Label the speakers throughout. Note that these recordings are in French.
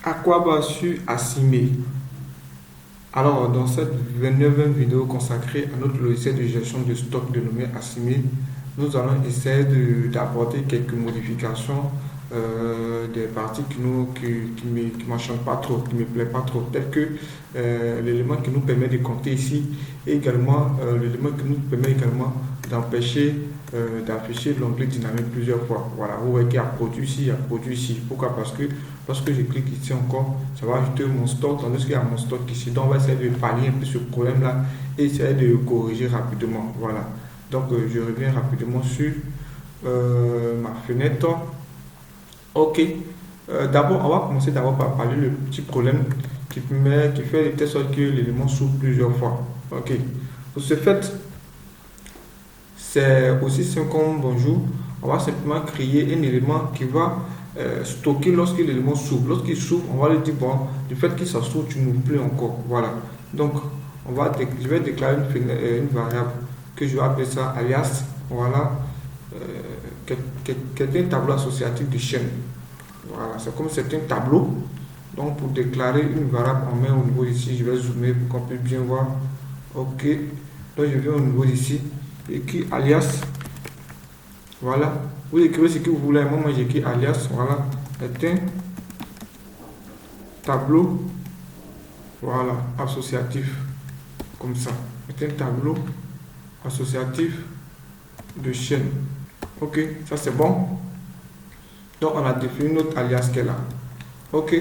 Speaker 1: Aquaba sur Asime. Alors, dans cette 29e vidéo consacrée à notre logiciel de gestion de stock dénommé Asime, nous allons essayer d'apporter quelques modifications des parties qui m'enchantent pas trop, qui me plaît pas trop, tel que l'élément qui nous permet de compter ici et également l'élément qui nous permet également d'empêcher d'afficher l'onglet dynamique plusieurs fois. Voilà, vous voyez qu'il y a produit ici, il y a produit ici. Pourquoi? Parce que lorsque je clique ici encore, ça va ajouter mon stock, tandis qu'il y a mon stock ici. Donc on va essayer de pallier un peu ce problème-là et essayer de corriger rapidement. Voilà. Donc je reviens rapidement sur ma fenêtre. Ok. D'abord, on va commencer d'abord par parler le petit problème qui fait de telle sorte que l'élément s'ouvre plusieurs fois. Ok. Pour ce fait, c'est aussi simple comme bonjour. On va simplement créer un élément qui va stocker lorsque l'élément s'ouvre. Lorsqu'il s'ouvre, on va lui dire, bon, du fait que ça s'ouvre, tu n'ouvres plus encore. Voilà. Donc, je vais déclarer une variable que je vais appeler ça alias. Voilà. Qui est un tableau associatif de chaîne. Voilà. C'est comme c'est un tableau. Donc, pour déclarer une variable, on met au niveau ici. Je vais zoomer pour qu'on puisse bien voir. Ok. Donc, je viens au niveau ici. Écrit alias. Voilà. Vous écrivez ce que vous voulez. Moi, j'écris alias. Voilà. C'est un tableau. Voilà. Associatif. Comme ça. C'est un tableau associatif de chaîne. Ok. Ça, c'est bon. Donc, on a défini notre alias qui est là. Ok.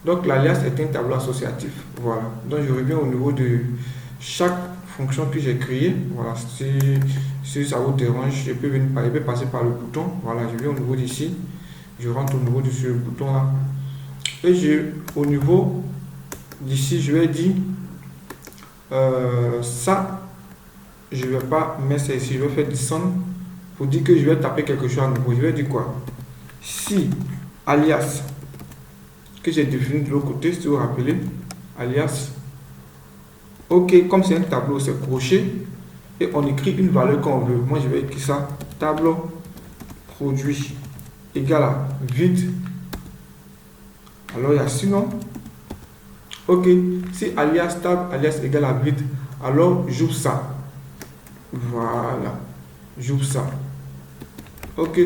Speaker 1: Donc, l'alias est un tableau associatif. Voilà. Donc, je reviens au niveau de chaque fonction que j'ai créée. Voilà. Si ça vous dérange, je peux passer par le bouton. Voilà. Je viens au niveau d'ici. Je rentre au niveau de ce bouton là. Et au niveau d'ici, je vais dire ça. Je ne vais pas mettre ça ici. Je vais faire descendre pour dire que je vais taper quelque chose à nouveau. Je vais dire quoi? Si alias que j'ai défini de l'autre côté, si vous vous rappelez, alias. Ok, comme c'est un tableau, c'est crochet et on écrit une valeur qu'on veut. Moi, je vais écrire ça, tableau produit égal à vide. Alors, il y a sinon. Ok, si alias tab, alias égal à vide, alors j'ouvre ça. Voilà, j'ouvre ça. Ok,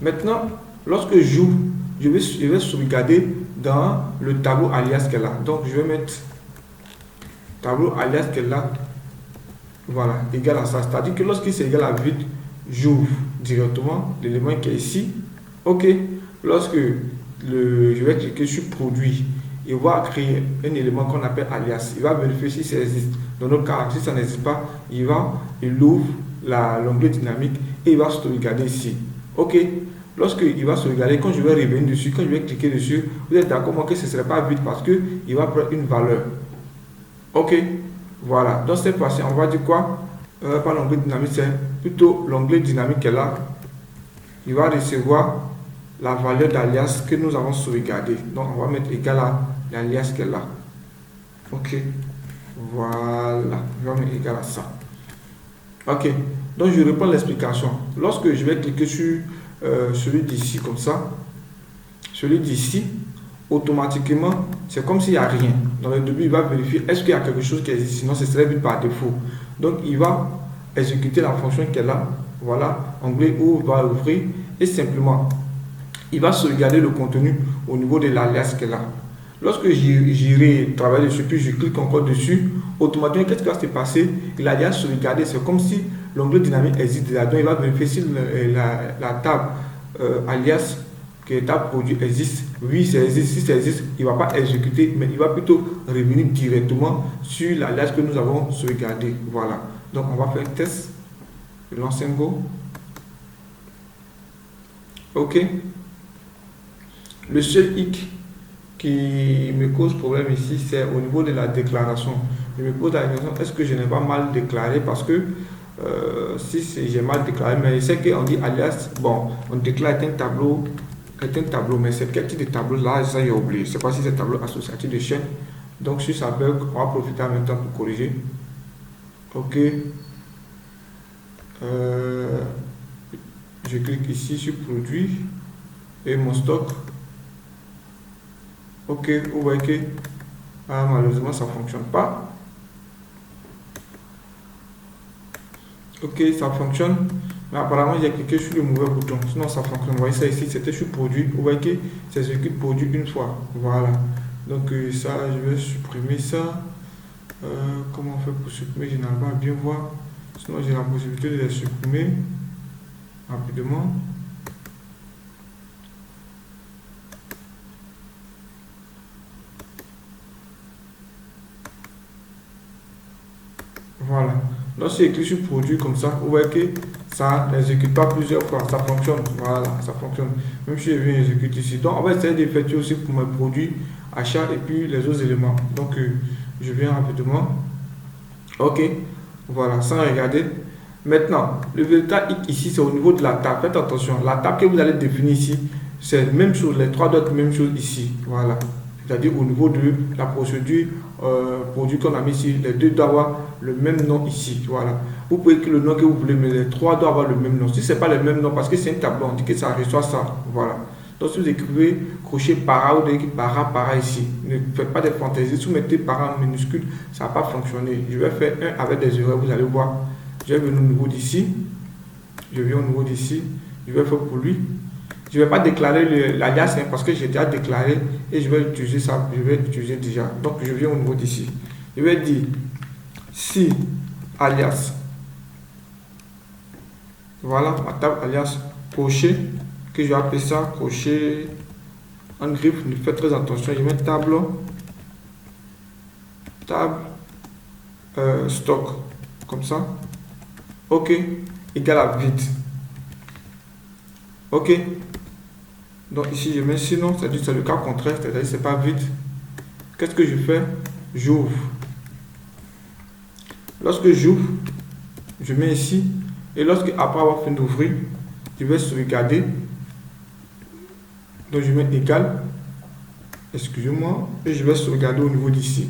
Speaker 1: maintenant, lorsque j'ouvre, je vais sauvegarder dans le tableau alias qu'elle a. Donc, je vais mettre tableau alias qu'elle a. Voilà, égal à ça. C'est-à-dire que lorsqu'il c'est égal à vide, j'ouvre directement l'élément qui est ici. Ok, lorsque je vais cliquer sur produit, il va créer un élément qu'on appelle alias. Il va vérifier si ça existe. Dans notre cas, si ça n'existe pas, il ouvre l'onglet dynamique et il va sauvegarder ici. Ok, lorsqu'il va sauvegarder, quand je vais revenir dessus, quand je vais cliquer dessus, vous êtes d'accord que ce ne serait pas vide parce qu'il va prendre une valeur. Ok, voilà. Dans cette fois-ci, on va dire quoi? Pas l'onglet dynamique, c'est plutôt l'onglet dynamique qui est là. Il va recevoir la valeur d'alias que nous avons sauvegardé. Donc, on va mettre égal à l'alias qui est là. Ok, voilà. Je vais mettre égal à ça. Ok, donc je reprends l'explication. Lorsque je vais cliquer sur celui d'ici comme ça, celui d'ici, automatiquement, c'est comme s'il n'y a rien. Dans le début, il va vérifier est-ce qu'il y a quelque chose qui existe, sinon ce serait vide par défaut. Donc, il va exécuter la fonction qui est là. Voilà, onglet où il va ouvrir et simplement, il va sauvegarder le contenu au niveau de l'alias qui est là. Lorsque j'irai travailler dessus, puis je clique encore dessus, automatiquement, qu'est-ce qui va se passer? Il a déjà sauvegardé. C'est comme si l'onglet dynamique existe déjà. Donc, il va vérifier si la table alias que l'état produit existe. Oui, ça existe. Si ça existe, il ne va pas exécuter, mais il va plutôt revenir directement sur l'alias que nous avons sauvegardé. Voilà. Donc, on va faire un test. Je lance un go. OK. Le seul hic qui me cause problème ici, c'est au niveau de la déclaration. Je me pose la question, est-ce que je n'ai pas mal déclaré? Parce que si j'ai mal déclaré, mais c'est qu'on dit alias, bon, on déclare un tableau, mais c'est quel type de tableau là, ça j'ai oublié. Je ne sais pas si c'est un tableau associatif de chaîne. Donc si ça bug, on va profiter en même temps pour corriger. Ok. Je clique ici sur produit et mon stock. Ok, vous voyez que malheureusement ça ne fonctionne pas. Ok, ça fonctionne. Mais apparemment, il y a cliqué sur le mauvais bouton. Sinon, ça fonctionne. Vous voyez ça ici, c'était sur produit. Vous voyez que ça exécute produit une fois. Voilà. Donc, ça, je vais supprimer ça. Comment on fait pour supprimer? Je n'arrive pas à bien voir. Sinon, j'ai la possibilité de les supprimer rapidement. Voilà. Lorsque j'ai cliqué sur produit comme ça, vous voyez que ça n'exécute pas plusieurs fois. Ça fonctionne. Voilà, ça fonctionne. Même si je viens exécuter ici. Donc, on va essayer d'effectuer aussi pour mes produits, achats et puis les autres éléments. Donc, je viens rapidement. Ok. Voilà, sans regarder. Maintenant, le véritable hic ici, c'est au niveau de la table. Faites attention. La table que vous allez définir ici, c'est même chose. Les trois dots, même chose ici. Voilà. C'est-à-dire au niveau de la procédure produit qu'on a mis ici, les deux doivent avoir le même nom ici. Voilà. Vous pouvez écrire le nom que vous voulez, mais les trois doivent avoir le même nom. Si ce n'est pas le même nom, parce que c'est un tableau, on dit que ça reçoit ça. Voilà. Donc si vous écrivez crochet para, vous devez para ici. Ne faites pas des fantaisies. Si vous mettez para en minuscule, ça ne va pas fonctionner. Je vais faire un avec des erreurs, vous allez voir. Je vais venir au niveau d'ici. Je viens au niveau d'ici. Je vais faire pour lui. Je ne vais pas déclarer l'alias parce que j'ai déjà déclaré et je vais utiliser ça. Je vais utiliser déjà. Donc je viens au niveau d'ici. Je vais dire si alias. Voilà ma table alias crochet que je vais appeler ça crochet en griffe. Faites très attention. Je mets table stock comme ça. Ok, égal à vide. Ok. Donc ici je mets sinon, c'est-à-dire c'est le cas contraire, c'est-à-dire c'est pas vide. Qu'est-ce que je fais? J'ouvre. Lorsque j'ouvre, je mets ici. Et lorsque après avoir fini d'ouvrir, je vais sauvegarder. Donc je mets égal. Excusez-moi. Et je vais sauvegarder au niveau d'ici.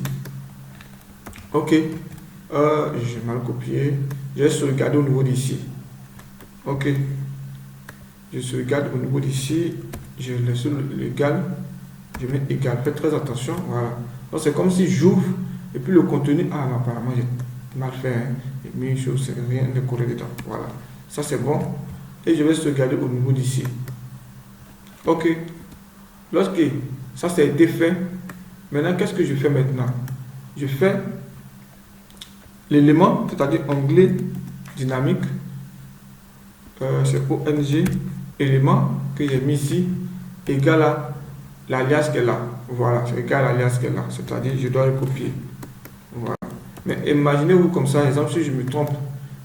Speaker 1: Ok. J'ai mal copié. Je vais sauvegarder au niveau d'ici. Ok. Je sauvegarde au niveau d'ici. Je laisse l'égal. Je mets égal. Faites très attention. Voilà. Donc c'est comme si j'ouvre. Et puis le contenu. Ah non, apparemment j'ai mal fait. Hein. J'ai mis une chose, c'est rien de collé dedans. Voilà. Ça c'est bon. Et je vais sauvegarder au niveau d'ici. Ok. Lorsque ça c'est été fait. Maintenant, qu'est-ce que je fais maintenant? Je fais l'élément, c'est-à-dire onglet dynamique. C'est ONG élément que j'ai mis ici égal à l'alias qu'elle a. Voilà, c'est égal à l'alias qu'elle a. C'est-à-dire, je dois le copier. Voilà. Mais imaginez-vous comme ça, exemple, si je me trompe,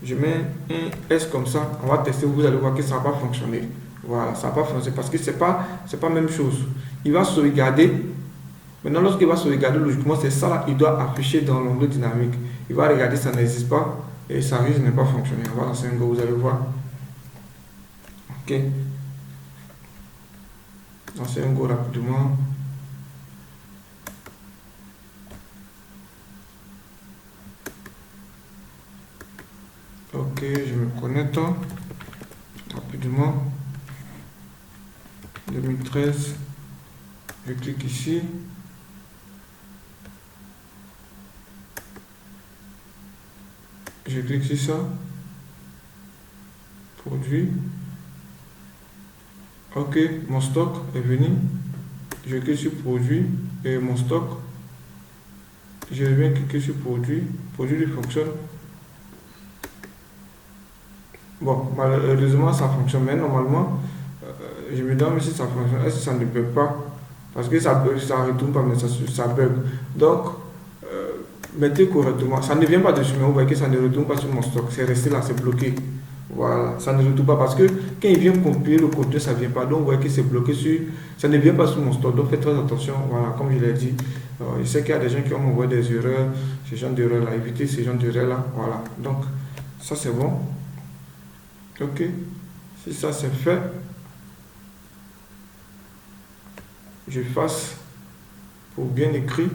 Speaker 1: je mets un S comme ça, on va tester, vous allez voir que ça ne va pas fonctionner. Voilà, ça ne va pas fonctionner parce que c'est pas la même chose. Il va sauvegarder. Maintenant, lorsqu'il va sauvegarder, logiquement, c'est ça là, il doit afficher dans l'onglet dynamique. Il va regarder, ça n'existe pas et ça risque de ne pas fonctionner. Voilà, c'est un go, vous allez voir. Ok. C'est un go rapidement. Ok, je me connecte rapidement. 2013. Je clique ici. Je clique sur ça. Produit. Ok, mon stock est venu. Je clique sur produit et mon stock. Je viens cliquer sur produit. Produit fonctionne. Bon, malheureusement ça fonctionne, mais normalement, je me demande si ça fonctionne. Est-ce que ça ne peut pas? Parce que ça retourne pas, mais ça bug. Donc, mettez correctement. Ça ne vient pas dessus, mais vous voyez que ça ne retourne pas sur mon stock. C'est resté là, c'est bloqué. Voilà, ça ne retourne pas parce que quand il vient compiler le contenu, ça ne vient pas. Donc, vous voyez que c'est bloqué sur. Ça ne vient pas sur mon stock. Donc, faites très attention. Voilà, comme je l'ai dit. Je sais qu'il y a des gens qui ont envoyé des erreurs, ces genres d'erreurs-là. Évitez ces genres d'erreurs-là. Voilà. Donc, ça c'est bon. Ok. Si ça c'est fait, je fasse pour bien écrit.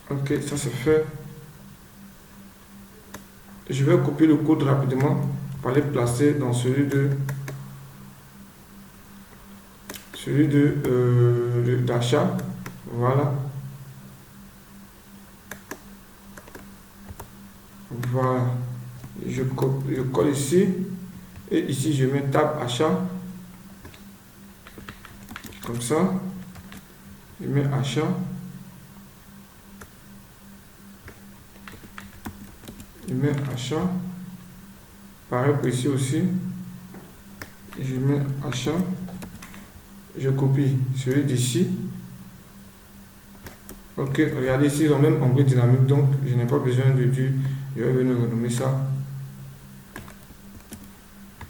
Speaker 1: Ok, ça c'est fait. Je vais copier le code rapidement pour aller placer dans celui celui d'achat. Voilà. Voilà. Je colle ici. Et ici, je mets tab achat. Comme ça. Je mets achat. Je mets achat. Pareil pour ici aussi. Je mets achat. Je copie celui d'ici. Ok, regardez ici, ils ont même onglet dynamique, donc je n'ai pas besoin de dire, je vais venir renommer ça.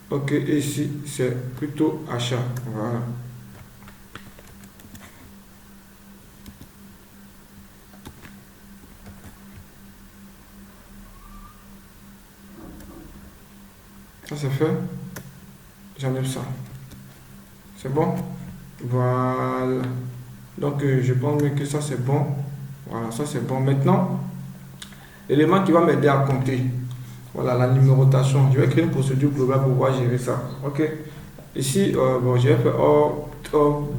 Speaker 1: Ok, et ici, c'est plutôt achat. Voilà. Ça c'est fait. J'enlève ça. C'est bon? Voilà. Donc je pense que ça c'est bon. Voilà, ça c'est bon. Maintenant, l'élément qui va m'aider à compter. Voilà, la numérotation. Je vais créer une procédure globale pour pouvoir gérer ça. Ok. Ici, bon, je vais faire hors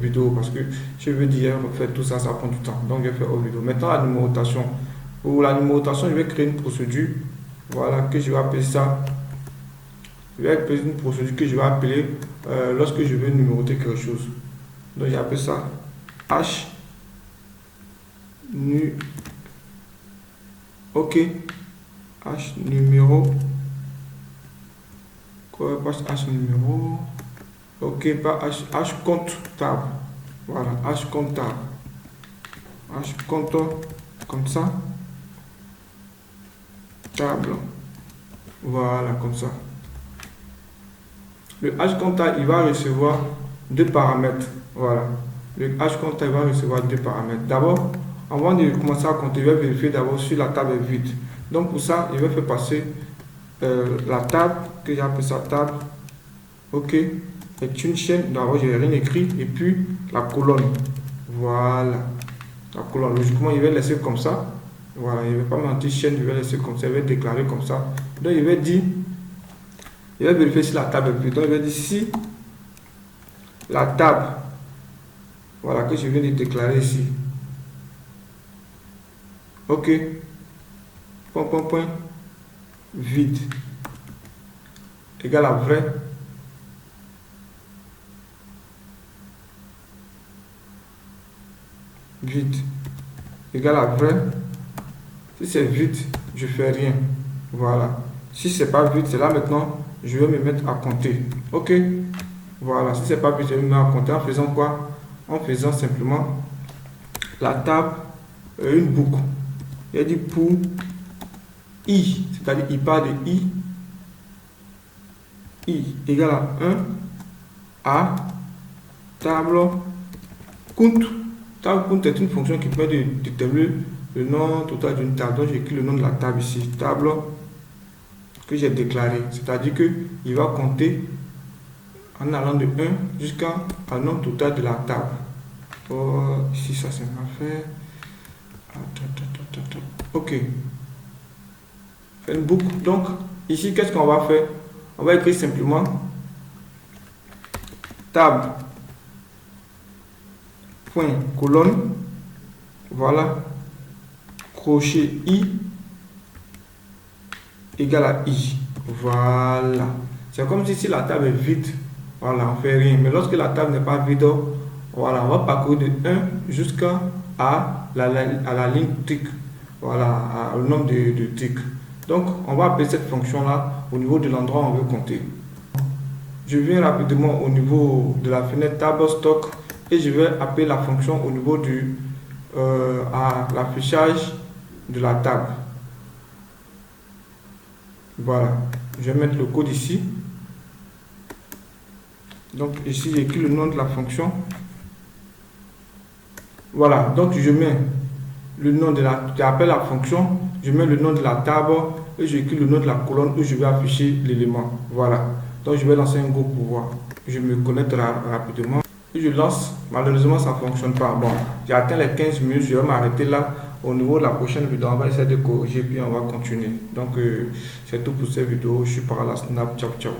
Speaker 1: vidéo parce que je veux dire faire tout ça, ça prend du temps. Donc je vais faire hors vidéo. Maintenant, la numérotation. Pour la numérotation, je vais créer une procédure. Voilà, que je vais appeler ça. Je vais appeler une procédure que je vais appeler lorsque je veux numéroter quelque chose. Donc j'appelle ça H nu. Ok. H numéro. Quoi, pas H numéro. Ok, pas H comptable. Voilà, H comptable. H comptable. Comme ça. Table. Voilà, comme ça. Le H comptable, il va recevoir deux paramètres. Voilà. Le H comptable va recevoir deux paramètres. D'abord, avant de commencer à compter, je vais vérifier d'abord si la table est vide. Donc pour ça, je vais faire passer la table, que j'appelle ça table. Ok. C'est une chaîne. D'abord, je n'ai rien écrit. Et puis la colonne. Voilà. La colonne. Logiquement, il va laisser comme ça. Voilà. Il ne va pas mentir chaîne, il va laisser comme ça. Il va déclarer comme ça. Donc il va dire. Il va vérifier si la table est vide. Donc il va dire si la table, voilà, que je viens de déclarer ici. Ok. Point, vide. Égale à vrai. Vide. Égale à vrai. Si c'est vide, je fais rien. Voilà. Si c'est pas vide, c'est là maintenant, je vais me mettre à compter. Ok. Voilà. Si c'est pas vide, je vais me mettre à compter en faisant quoi? En faisant simplement la table, une boucle. Il a dit pour I, c'est-à-dire il part de I égale à 1 à table count. Table count est une fonction qui permet de déterminer le nom total d'une table. Donc j'écris le nom de la table ici, table que j'ai déclaré. C'est-à-dire qu'il va compter en allant de 1 jusqu'à un nombre total de la table. Oh, ici ça c'est mal fait. Ok. Fait une boucle. Donc ici qu'est-ce qu'on va faire? On va écrire simplement table point colonne, voilà, crochet I égale à I. Voilà. C'est comme si la table est vide. Voilà, on fait rien. Mais lorsque la table n'est pas vide, voilà, on va parcourir de 1 jusqu'à la ligne tick. Voilà, au nombre de ticks. Donc, on va appeler cette fonction-là au niveau de l'endroit où on veut compter. Je viens rapidement au niveau de la fenêtre table stock et je vais appeler la fonction au niveau du l'affichage de la table. Voilà, je vais mettre le code ici. Donc ici j'écris le nom de la fonction. Voilà, donc je mets le nom de j'appelle la fonction, je mets le nom de la table et j'écris le nom de la colonne où je vais afficher l'élément. Voilà, donc je vais lancer un go pour voir. Je me connecte rapidement et je lance. Malheureusement ça ne fonctionne pas. Bon, j'ai atteint les 15 minutes, je vais m'arrêter là. Au niveau de la prochaine vidéo, on va essayer de corriger puis on va continuer. Donc c'est tout pour cette vidéo. Je suis par là, Snap, ciao ciao.